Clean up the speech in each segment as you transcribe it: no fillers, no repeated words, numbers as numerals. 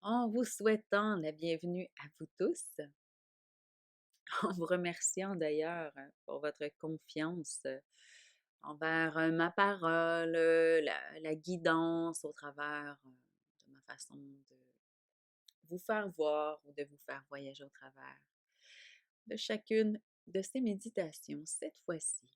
En vous souhaitant la bienvenue à vous tous, en vous remerciant d'ailleurs pour votre confiance envers ma parole, la guidance au travers de ma façon de vous faire voir ou de vous faire voyager au travers de chacune de ces méditations. Cette fois-ci,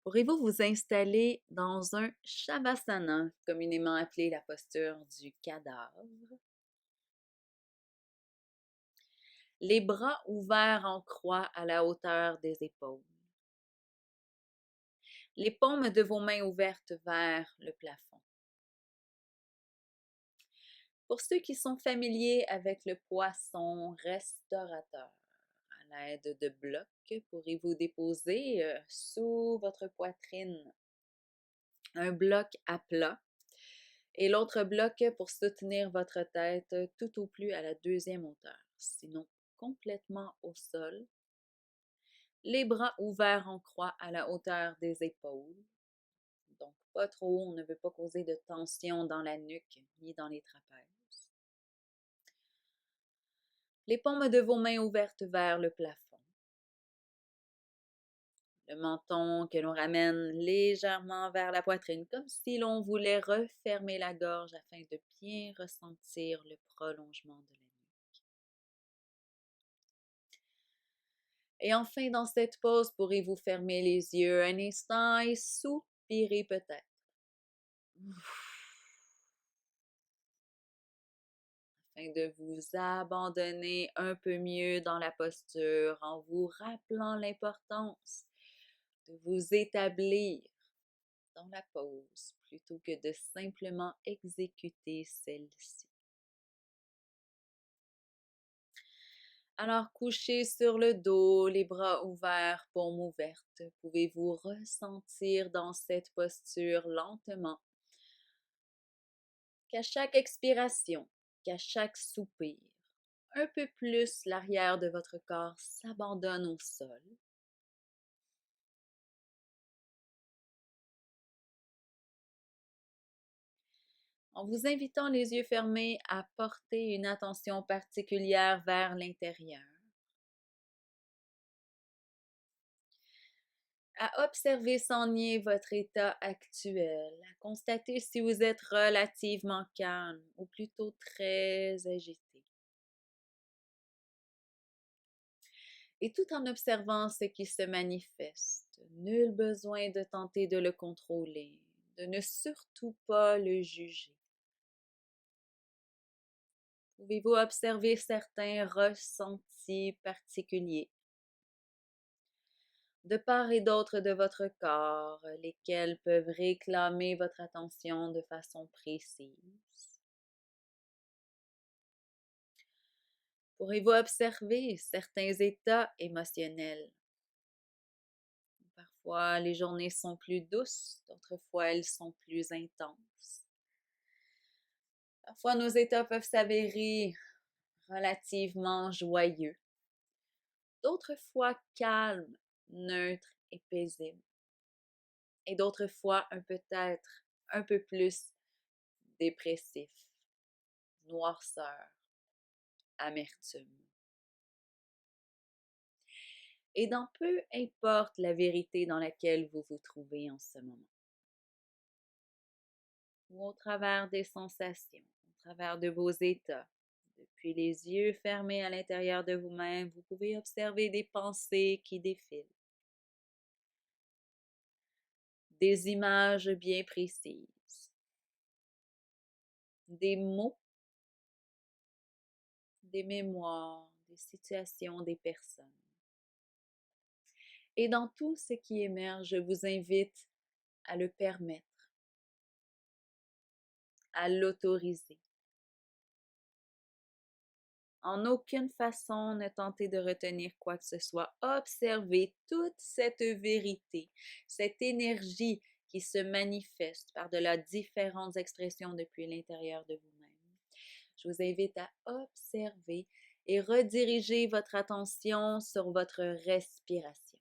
pourrez-vous vous installer dans un Shavasana, communément appelé la posture du cadavre? Les bras ouverts en croix à la hauteur des épaules. Les paumes de vos mains ouvertes vers le plafond. Pour ceux qui sont familiers avec le poisson restaurateur, à l'aide de blocs, pourrez-vous déposer sous votre poitrine un bloc à plat et l'autre bloc pour soutenir votre tête tout au plus à la deuxième hauteur, sinon complètement au sol. Les bras ouverts en croix à la hauteur des épaules. Donc, pas trop haut, on ne veut pas causer de tension dans la nuque ni dans les trapèzes. Les paumes de vos mains ouvertes vers le plafond. Le menton que l'on ramène légèrement vers la poitrine, comme si l'on voulait refermer la gorge afin de bien ressentir le prolongement de la nuque. Et enfin, dans cette pause, pourrez-vous fermer les yeux un instant et soupirer peut-être. Afin de vous abandonner un peu mieux dans la posture en vous rappelant l'importance de vous établir dans la pose plutôt que de simplement exécuter celle-ci. Alors, couché sur le dos, les bras ouverts, paumes ouvertes, pouvez-vous ressentir dans cette posture lentement qu'à chaque expiration, qu'à chaque soupir, un peu plus l'arrière de votre corps s'abandonne au sol. En vous invitant les yeux fermés à porter une attention particulière vers l'intérieur, à observer sans nier votre état actuel, à constater si vous êtes relativement calme ou plutôt très agité. Et tout en observant ce qui se manifeste, nul besoin de tenter de le contrôler, de ne surtout pas le juger. Pouvez-vous observer certains ressentis particuliers de part et d'autre de votre corps, lesquels peuvent réclamer votre attention de façon précise? Pourrez-vous observer certains états émotionnels? Parfois, les journées sont plus douces, d'autres fois, elles sont plus intenses. Parfois, nos états peuvent s'avérer relativement joyeux, d'autres fois calmes, neutres et paisibles, et d'autres fois peut-être un peu plus dépressifs, noirceur, amertume. Et dans peu importe la vérité dans laquelle vous vous trouvez en ce moment, ou au travers des sensations, au travers de vos états, depuis les yeux fermés à l'intérieur de vous-même, vous pouvez observer des pensées qui défilent, des images bien précises, des mots, des mémoires, des situations, des personnes. Et dans tout ce qui émerge, je vous invite à le permettre, à l'autoriser. En aucune façon ne tenter de retenir quoi que ce soit. Observez toute cette vérité, cette énergie qui se manifeste par-delà différentes expressions depuis l'intérieur de vous-même. Je vous invite à observer et rediriger votre attention sur votre respiration.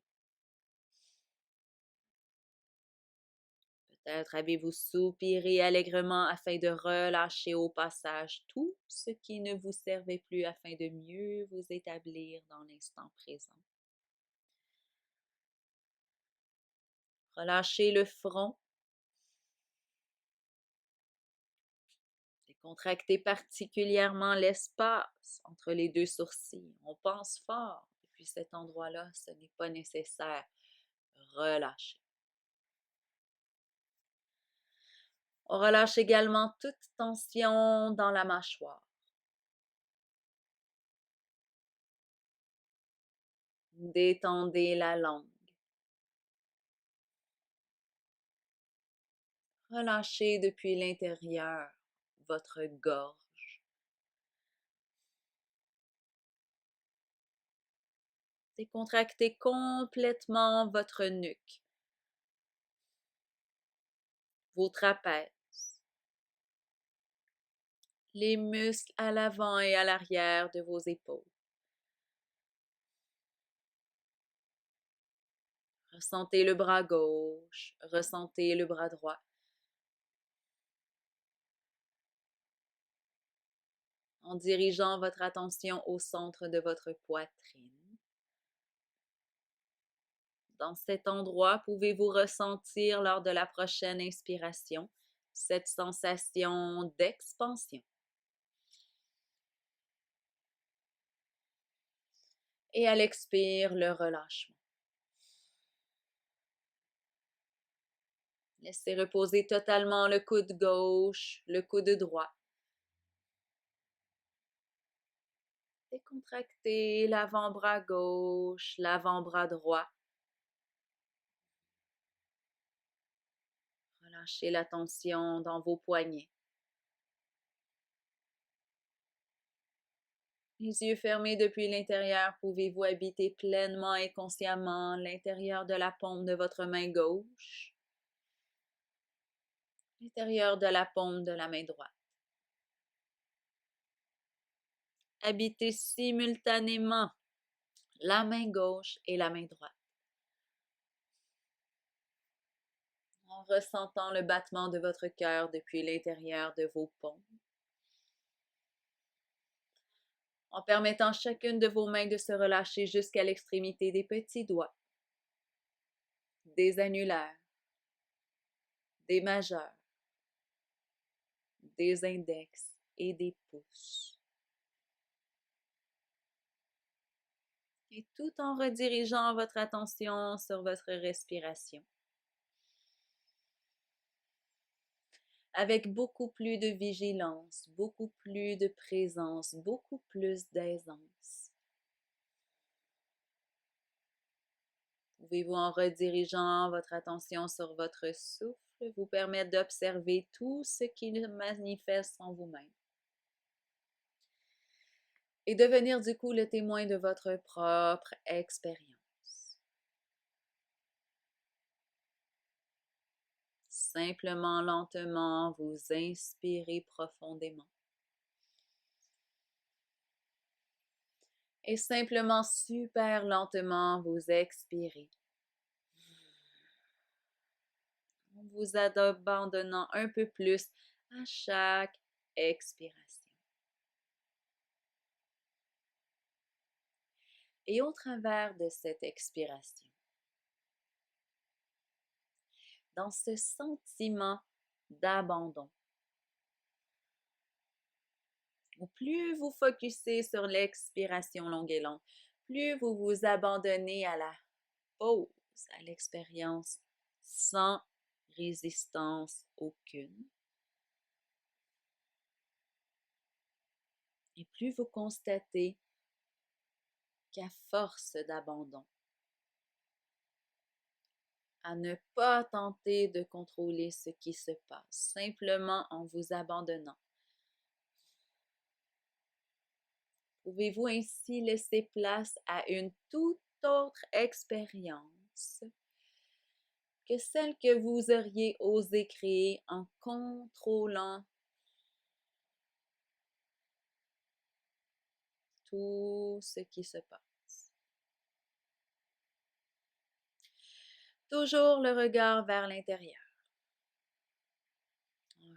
Peut-être avez-vous soupiré allègrement afin de relâcher au passage tout ce qui ne vous servait plus afin de mieux vous établir dans l'instant présent. Relâchez le front, décontractez particulièrement l'espace entre les deux sourcils. On pense fort. Depuis cet endroit-là, ce n'est pas nécessaire. Relâchez. On relâche également toute tension dans la mâchoire. Détendez la langue. Relâchez depuis l'intérieur votre gorge. Décontractez complètement votre nuque, vos trapèzes, les muscles à l'avant et à l'arrière de vos épaules. Ressentez le bras gauche, ressentez le bras droit. En dirigeant votre attention au centre de votre poitrine. Dans cet endroit, pouvez-vous ressentir lors de la prochaine inspiration cette sensation d'expansion. Et à l'expire, le relâchement. Laissez reposer totalement le coude gauche, le coude droit. Décontractez l'avant-bras gauche, l'avant-bras droit. Relâchez la tension dans vos poignets. Les yeux fermés depuis l'intérieur, pouvez-vous habiter pleinement et consciemment l'intérieur de la paume de votre main gauche, l'intérieur de la paume de la main droite. Habitez simultanément la main gauche et la main droite, en ressentant le battement de votre cœur depuis l'intérieur de vos paumes, en permettant chacune de vos mains de se relâcher jusqu'à l'extrémité des petits doigts, des annulaires, des majeurs, des index et des pouces. Et tout en redirigeant votre attention sur votre respiration. Avec beaucoup plus de vigilance, beaucoup plus de présence, beaucoup plus d'aisance. Pouvez-vous, en redirigeant votre attention sur votre souffle, vous permettre d'observer tout ce qui se manifeste en vous-même et devenir du coup le témoin de votre propre expérience. Simplement, lentement, vous inspirez profondément. Et simplement, super lentement, vous expirez. En vous abandonnant un peu plus à chaque expiration. Et au travers de cette expiration, dans ce sentiment d'abandon, plus vous focussez sur l'expiration longue et longue, plus vous vous abandonnez à la pause, à l'expérience sans résistance aucune. Et plus vous constatez qu'à force d'abandon, à ne pas tenter de contrôler ce qui se passe, simplement en vous abandonnant, pouvez-vous ainsi laisser place à une toute autre expérience que celle que vous auriez osé créer en contrôlant tout ce qui se passe. Toujours le regard vers l'intérieur.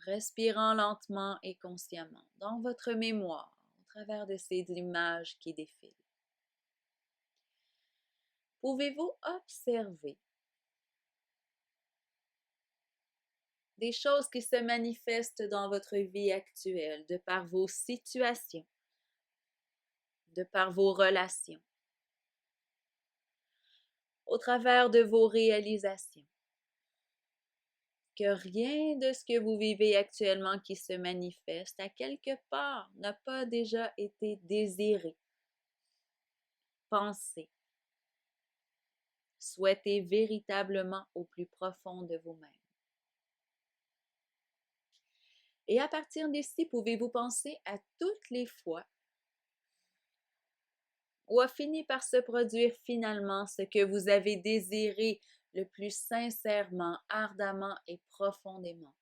respirant lentement et consciemment dans votre mémoire au travers de ces images qui défilent. Pouvez-vous observer des choses qui se manifestent dans votre vie actuelle, de par vos situations, de par vos relations, au travers de vos réalisations, que rien de ce que vous vivez actuellement qui se manifeste à quelque part n'a pas déjà été désiré, pensé, souhaité véritablement au plus profond de vous-même. Et à partir d'ici, pouvez-vous penser à toutes les fois où a fini par se produire finalement ce que vous avez désiré le plus sincèrement, ardemment et profondément.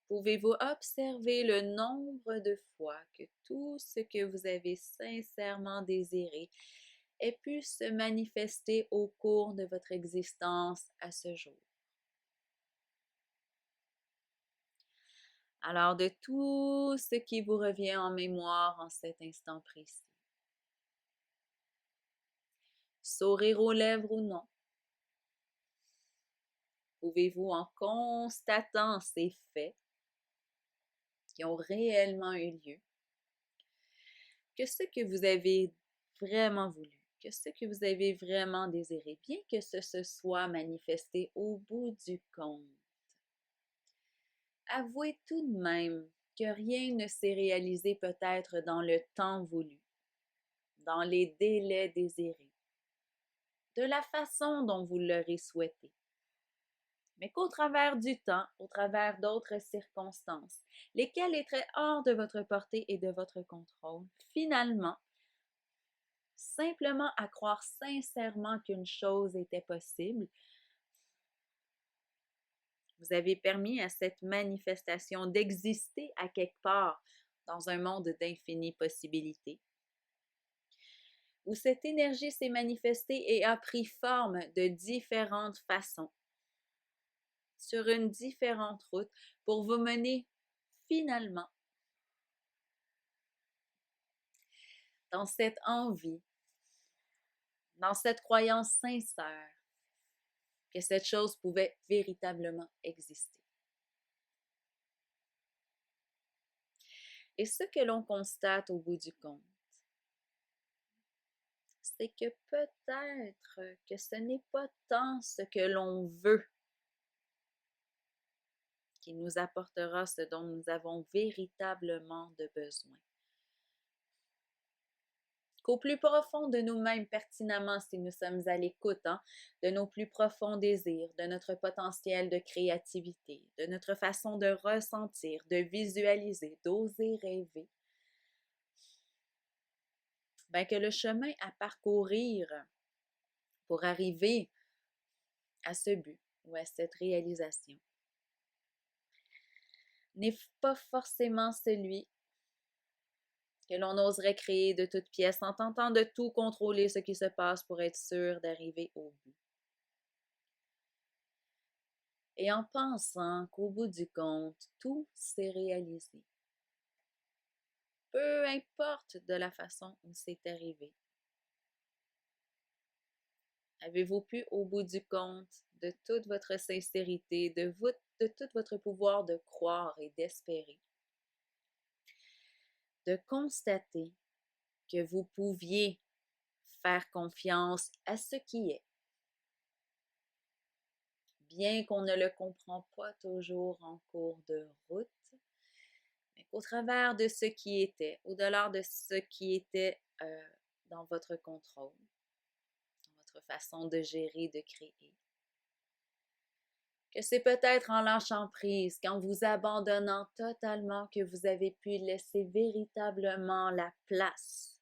Pouvez-vous observer le nombre de fois que tout ce que vous avez sincèrement désiré ait pu se manifester au cours de votre existence à ce jour? Alors, de tout ce qui vous revient en mémoire en cet instant précis, sourire aux lèvres ou non, pouvez-vous, en constatant ces faits qui ont réellement eu lieu, que ce que vous avez vraiment voulu, que ce que vous avez vraiment désiré, bien que ce se soit manifesté au bout du compte, avouez tout de même que rien ne s'est réalisé peut-être dans le temps voulu, dans les délais désirés, de la façon dont vous l'aurez souhaité, mais qu'au travers du temps, au travers d'autres circonstances, lesquelles étaient hors de votre portée et de votre contrôle, finalement, simplement à croire sincèrement qu'une chose était possible, vous avez permis à cette manifestation d'exister à quelque part dans un monde d'infinies possibilités, où cette énergie s'est manifestée et a pris forme de différentes façons, sur une différente route, pour vous mener finalement dans cette envie, dans cette croyance sincère que cette chose pouvait véritablement exister. Et ce que l'on constate au bout du compte, c'est que peut-être que ce n'est pas tant ce que l'on veut qui nous apportera ce dont nous avons véritablement de besoin. Qu'au plus profond de nous-mêmes, pertinemment, si nous sommes à l'écoute, de nos plus profonds désirs, de notre potentiel de créativité, de notre façon de ressentir, de visualiser, d'oser rêver, bien que le chemin à parcourir pour arriver à ce but ou à cette réalisation n'est pas forcément celui que l'on oserait créer de toutes pièces en tentant de tout contrôler ce qui se passe pour être sûr d'arriver au but. Et en pensant qu'au bout du compte, tout s'est réalisé. Peu importe de la façon où c'est arrivé. Avez-vous pu, au bout du compte, de toute votre sincérité, de tout votre pouvoir de croire et d'espérer, de constater que vous pouviez faire confiance à ce qui est, bien qu'on ne le comprend pas toujours en cours de route, mais qu'au travers de ce qui était, au-delà de ce qui était dans votre contrôle, dans votre façon de gérer, de créer, que c'est peut-être en lâchant prise, qu'en vous abandonnant totalement, que vous avez pu laisser véritablement la place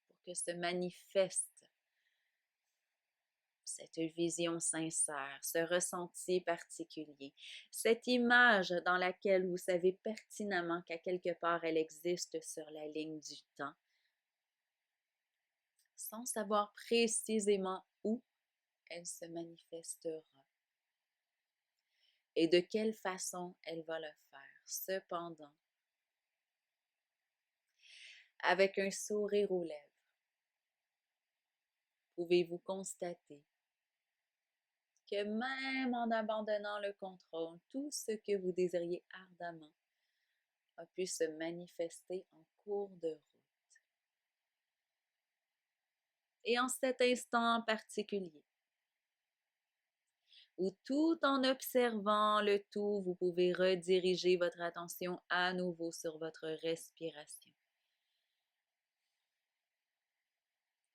pour que se manifeste cette vision sincère, ce ressenti particulier, cette image dans laquelle vous savez pertinemment qu'à quelque part elle existe sur la ligne du temps, sans savoir précisément où elle se manifestera. et de quelle façon elle va le faire. Cependant, avec un sourire aux lèvres, pouvez-vous constater que même en abandonnant le contrôle, tout ce que vous désiriez ardemment a pu se manifester en cours de route. Et en cet instant en particulier, où tout en observant le tout, vous pouvez rediriger votre attention à nouveau sur votre respiration.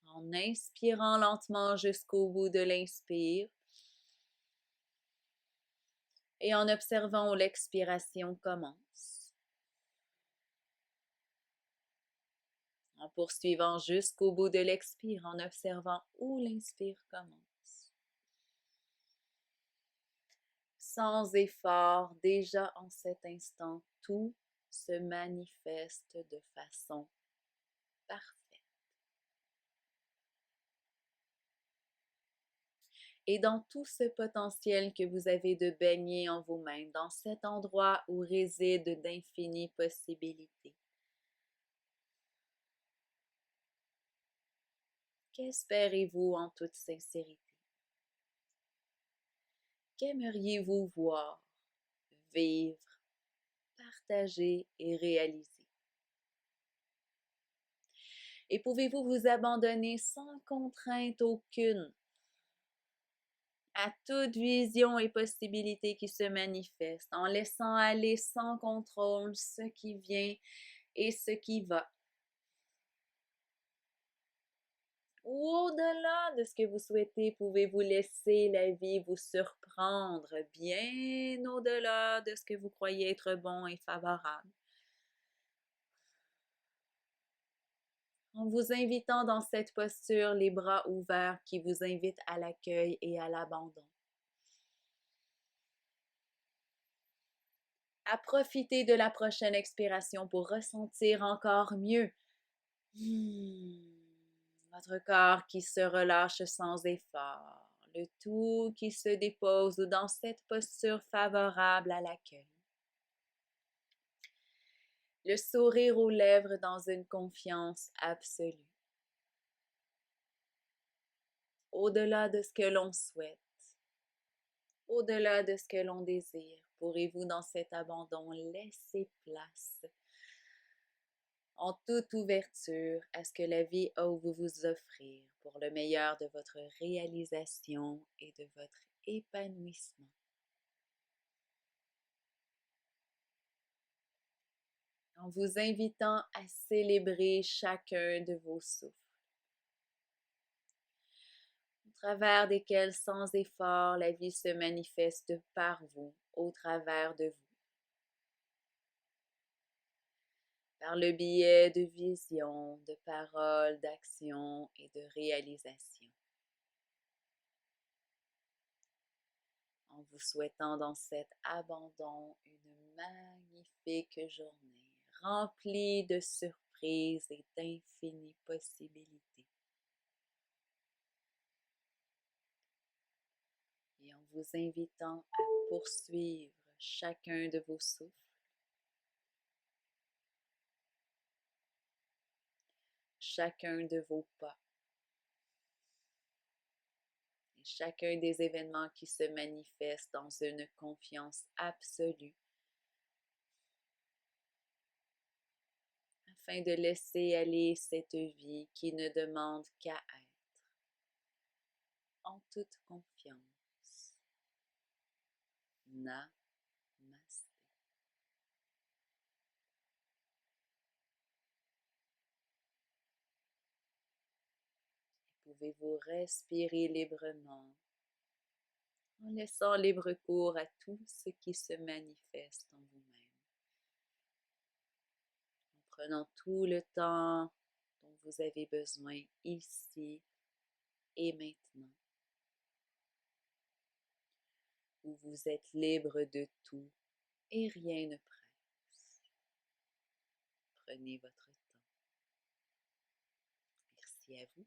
En inspirant lentement jusqu'au bout de l'inspire et en observant où l'expiration commence. En poursuivant jusqu'au bout de l'expire, en observant où l'inspire commence. Sans effort, déjà en cet instant, tout se manifeste de façon parfaite. Et dans tout ce potentiel que vous avez de baigner en vous-même, dans cet endroit où résident d'infinies possibilités, qu'espérez-vous en toute sincérité? Qu'aimeriez-vous voir, vivre, partager et réaliser? Et pouvez-vous vous abandonner sans contrainte aucune à toute vision et possibilité qui se manifeste, en laissant aller sans contrôle ce qui vient et ce qui va. Ou au-delà de ce que vous souhaitez, pouvez-vous laisser la vie vous surprendre bien au-delà de ce que vous croyez être bon et favorable. En vous invitant dans cette posture, les bras ouverts qui vous invitent à l'accueil et à l'abandon. À profiter de la prochaine expiration pour ressentir encore mieux votre corps qui se relâche sans effort, le tout qui se dépose dans cette posture favorable à l'accueil. Le sourire aux lèvres dans une confiance absolue. Au-delà de ce que l'on souhaite, au-delà de ce que l'on désire, pourrez-vous dans cet abandon laisser place en toute ouverture à ce que la vie a à vous offrir pour le meilleur de votre réalisation et de votre épanouissement. En vous invitant à célébrer chacun de vos souffles, au travers desquels sans effort la vie se manifeste par vous, au travers de vous. Par le biais de visions, de paroles, d'actions et de réalisations. En vous souhaitant dans cet abandon une magnifique journée remplie de surprises et d'infinies possibilités. Et en vous invitant à poursuivre chacun de vos souffles, chacun de vos pas, et chacun des événements qui se manifestent dans une confiance absolue, afin de laisser aller cette vie qui ne demande qu'à être en toute confiance. Namaste. Pouvez-vous respirer librement en laissant libre cours à tout ce qui se manifeste en vous-même, en prenant tout le temps dont vous avez besoin ici et maintenant, où vous êtes libre de tout et rien ne presse. Prenez votre temps. Merci à vous.